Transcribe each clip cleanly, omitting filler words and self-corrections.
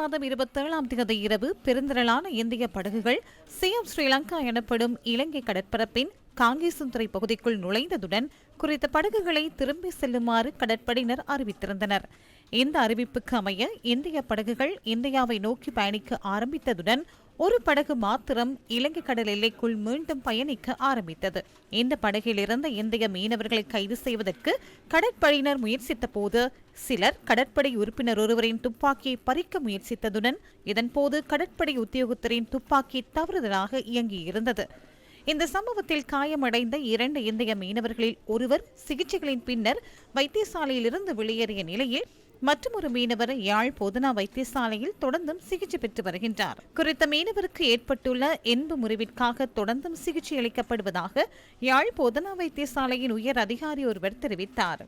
மாதம் 27ஆம் தேதி இரவு பெருந்திரளான இந்திய படகுகள் சிஎம் ஸ்ரீலங்கா எனப்படும் இலங்கை கடற்பரப்பின் காங்கேசன்துறை பகுதிக்குள் நுழைந்ததுடன் குறித்த படகுகளை திரும்பி செல்லுமாறு கடற்படையினர் அறிவித்திருந்தனர். இந்த அறிவிப்புக்கு அமைய இந்திய படகுகள் இந்தியாவை நோக்கி பயணிக்க ஆரம்பித்ததுடன் ஒரு படகு மாத்திரம் இலங்கை கடல் எல்லைக்குள் மீண்டும் பயணிக்க ஆரம்பித்தது. இந்த படகில் இருந்த இந்திய மீனவர்களை கைது செய்வதற்கு கடற்படையினர் முயற்சித்த போது சிலர் கடற்படை உறுப்பினர் ஒருவரின் துப்பாக்கியை பறிக்க முயற்சித்ததுடன் இதன்போது கடற்படை உத்தியோகத்தரின் துப்பாக்கி தவறுதலாக இயங்கியிருந்தது. இந்த சம்பவத்தில் காயமடைந்த 2 இந்திய மீனவர்களில் ஒருவர் சிகிச்சைகளின் பின்னர் வைத்தியசாலையிலிருந்து வெளியேறிய நிலையில் மற்றொரு மீனவர் யாழ் போதனா வைத்தியசாலையில் தொடர்ந்தும் சிகிச்சை பெற்று வருகின்றார். குறித்த மீனவருக்கு ஏற்பட்டுள்ள என்பு முறிவிற்காக தொடர்ந்தும் சிகிச்சை அளிக்கப்படுவதாக யாழ் போதனா வைத்தியசாலையின் உயர் அதிகாரி ஒருவர் தெரிவித்தார்.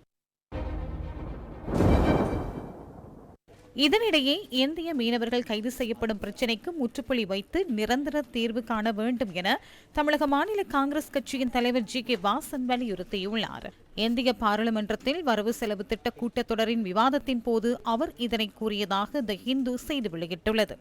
இதனிடையே இந்திய மீனவர்கள் கைது செய்யப்படும் பிரச்சினைக்கு முற்றுப்புள்ளி வைத்து நிரந்தர தீர்வு காண வேண்டும் என தமிழக மாநில காங்கிரஸ் கட்சியின் தலைவர் ஜி.கே. வாசன் வலியுறுத்தியுள்ளார். இந்திய பாராளுமன்றத்தில் வரவு செலவு திட்ட கூட்டத்தொடரின் விவாதத்தின் போது அவர் இதனை கூறியதாக தி ஹிந்து செய்தி வெளியிட்டுள்ளது.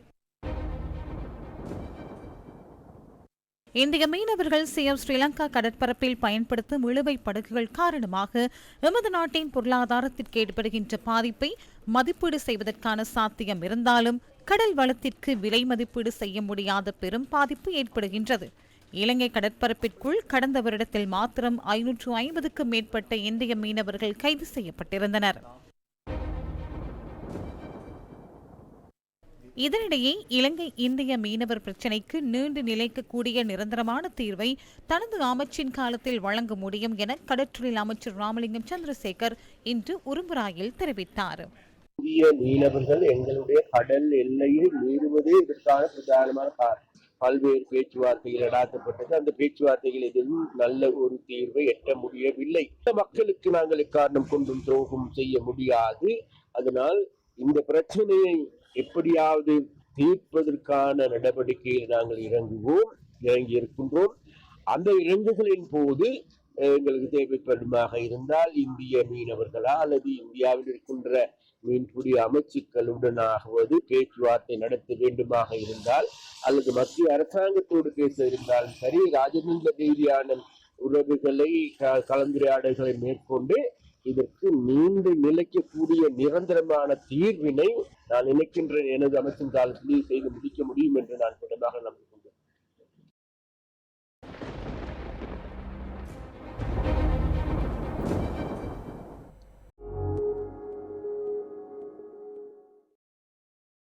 இந்திய மீனவர்கள் சிஎம் ஸ்ரீலங்கா கடற்பரப்பில் பயன்படுத்தும் இழுவை படகுகள் காரணமாக எமது நாட்டின் பொருளாதாரத்திற்கு ஏற்படுகின்ற பாதிப்பை மதிப்பீடு செய்வதற்கான சாத்தியம் இருந்தாலும் கடல் வளத்திற்கு விலை மதிப்பீடு செய்ய முடியாத பெரும் பாதிப்பு ஏற்படுகின்றது. இலங்கை கடற்பரப்பிற்குள் கடந்த வருடத்தில் மாத்திரம் 550க்கும் மேற்பட்ட இந்திய மீனவர்கள் கைது செய்யப்பட்டிருந்தனர். இதனிடையே இலங்கை இந்திய மீனவர் பிரச்சினைக்கு நீண்டு நிலைக்கக்கூடிய நிரந்தரமான தீர்வை தனது அமைச்சின் காலத்தில் வழங்க முடியும் என கடற்றொழில் அமைச்சர் ராமலிங்கம் சந்திரசேகர் இன்று உரும்புராயில் தெரிவித்தார். இந்திய மீனவர்கள் எங்களுடைய கடல் எல்லையை மீறுவதே இதற்கான பிரதானமான பல்வேறு பேச்சுவார்த்தைகள் நடாத்தப்பட்டது. அந்த பேச்சுவார்த்தைகள் எதுவும் நல்ல ஒரு தீர்வை எட்ட முடியவில்லை. மக்களுக்கு நாங்கள் எக்காரணம் கொண்டும் துரோகம் செய்ய முடியாது. அதனால் இந்த பிரச்சனையை எப்படியாவது தீர்ப்பதற்கான நடவடிக்கையில் நாங்கள் இறங்கி இருக்கின்றோம். அந்த இறங்குகளின் போது எங்களுக்கு தேவைப்படுமாக இருந்தால் இந்திய மீனவர்களா அல்லது இந்தியாவில் இருக்கின்ற மீன்பிடி அமைச்சுக்களுடனாகவது பேச்சுவார்த்தை நடத்த வேண்டுமாக இருந்தால் அல்லது மத்திய அரசாங்கத்தோடு பேச இருந்தாலும் சரி, ராஜதந்திர ரீதியான உறவுகளை கலந்துரையாடல்களை மேற்கொண்டு இதற்கு நீண்டு நிலைக்கக்கூடிய நிரந்தரமான தீர்வினை நான் நினைக்கின்ற எனது அமைச்சின் காலத்திலேயே செய்து முடிக்க முடியும் என்று நான் திடமாக நம்புகிறேன்.